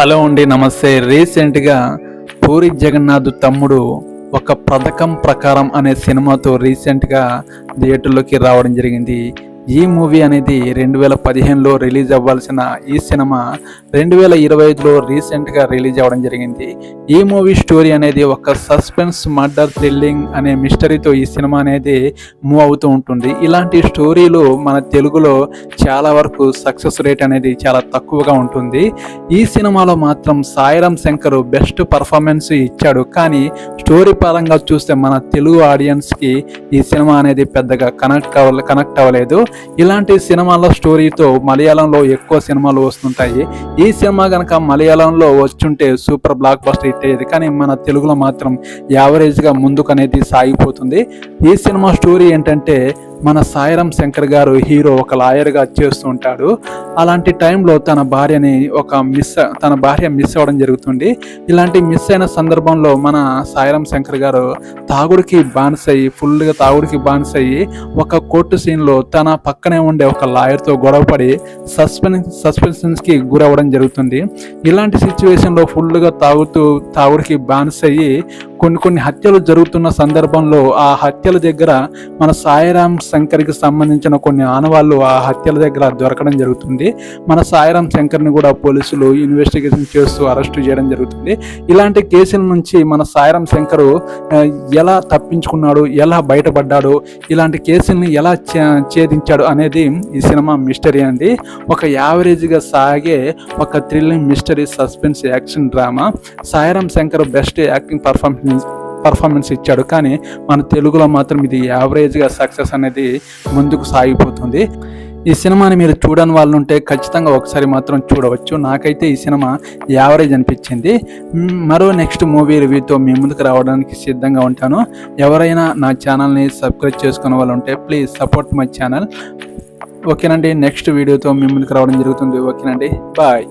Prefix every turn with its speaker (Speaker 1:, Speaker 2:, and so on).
Speaker 1: Hello అండి, నమస్తే. రీసెంట్గా పూరి జగన్నాథ్ తమ్ముడు ఒక పథకం ప్రకారం అనే సినిమాతో రీసెంట్గా థియేటర్లోకి రావడం జరిగింది. ఈ మూవీ అనేది 2015లో రిలీజ్ అవ్వాల్సిన ఈ సినిమా 2025లో రీసెంట్గా రిలీజ్ అవ్వడం జరిగింది. ఈ మూవీ స్టోరీ అనేది ఒక సస్పెన్స్, మర్డర్, థ్రిల్లింగ్ అనే మిస్టరీతో ఈ సినిమా అనేది మూవ్ అవుతూ ఉంటుంది. ఇలాంటి స్టోరీలు మన తెలుగులో చాలా వరకు సక్సెస్ రేట్ అనేది చాలా తక్కువగా ఉంటుంది. ఈ సినిమాలో మాత్రం సాయిరామ్ శంకర్ బెస్ట్ పర్ఫార్మెన్స్ ఇచ్చాడు. కానీ స్టోరీ పరంగా చూస్తే మన తెలుగు ఆడియన్స్కి ఈ సినిమా అనేది పెద్దగా కనెక్ట్ అవ్వలేదు. ఇలాంటి సినిమాల స్టోరీతో మలయాళంలో ఎక్కువ సినిమాలు వస్తుంటాయి. ఈ సినిమా కనుక మలయాళంలో వచ్చుంటే సూపర్ బ్లాక్ బస్టర్ హిట్ అయ్యేది. కానీ మన తెలుగులో మాత్రం యావరేజ్గా ముందుకు అనేది సాగిపోతుంది. ఈ సినిమా స్టోరీ ఏంటంటే, మన సాయిరామ్ శంకర్ గారు హీరో ఒక లాయర్గా చేస్తూ ఉంటాడు. అలాంటి టైంలో తన భార్య మిస్ అవ్వడం జరుగుతుంది. ఇలాంటి మిస్ అయిన సందర్భంలో మన సాయిరామ్ శంకర్ గారు ఫుల్గా తాగుడికి బానిసయ్యి ఒక కోర్టు సీన్లో తన పక్కనే ఉండే ఒక లాయర్తో గొడవపడి సస్పెన్షన్స్కి గురవ్వడం జరుగుతుంది. ఇలాంటి సిచ్యువేషన్లో ఫుల్గా తాగుడికి బానిసయ్యి కొన్ని హత్యలు జరుగుతున్న సందర్భంలో ఆ హత్యల దగ్గర మన సాయిరామ్ శంకర్కి సంబంధించిన కొన్ని ఆనవాళ్ళు ఆ హత్యల దగ్గర దొరకడం జరుగుతుంది. మన సాయిరామ్ శంకర్ని కూడా పోలీసులు ఇన్వెస్టిగేషన్ చేస్తూ అరెస్టు చేయడం జరుగుతుంది. ఇలాంటి కేసుల నుంచి మన సాయిరామ్ శంకర్ ఎలా తప్పించుకున్నాడు, ఎలా బయటపడ్డాడు, ఇలాంటి కేసుల్ని ఎలా ఛేదించాడు అనేది ఈ సినిమా మిస్టరీ అండి. ఒక యావరేజ్గా సాగే ఒక thrilling mystery, suspense, action drama. Sairam Shankar best acting performance ఇచ్చాడు. కానీ మన తెలుగులో మాత్రం ఇది యావరేజ్గా సక్సెస్ అనేది ముందుకు సాగిపోతుంది. ఈ సినిమాని మీరు చూడని వాళ్ళు ఉంటే ఖచ్చితంగా ఒకసారి మాత్రం చూడవచ్చు. నాకైతే ఈ సినిమా యావరేజ్ అనిపించింది. మరో నెక్స్ట్ మూవీ రివ్యూతో మీ ముందుకు రావడానికి సిద్ధంగా ఉంటాను. ఎవరైనా నా ఛానల్ని సబ్స్క్రైబ్ చేసుకునే వాళ్ళు ఉంటే ప్లీజ్ సపోర్ట్ మై ఛానల్. ఓకేనండి, నెక్స్ట్ వీడియోతో మీ ముందుకు రావడం జరుగుతుంది. ఓకేనండి, బాయ్.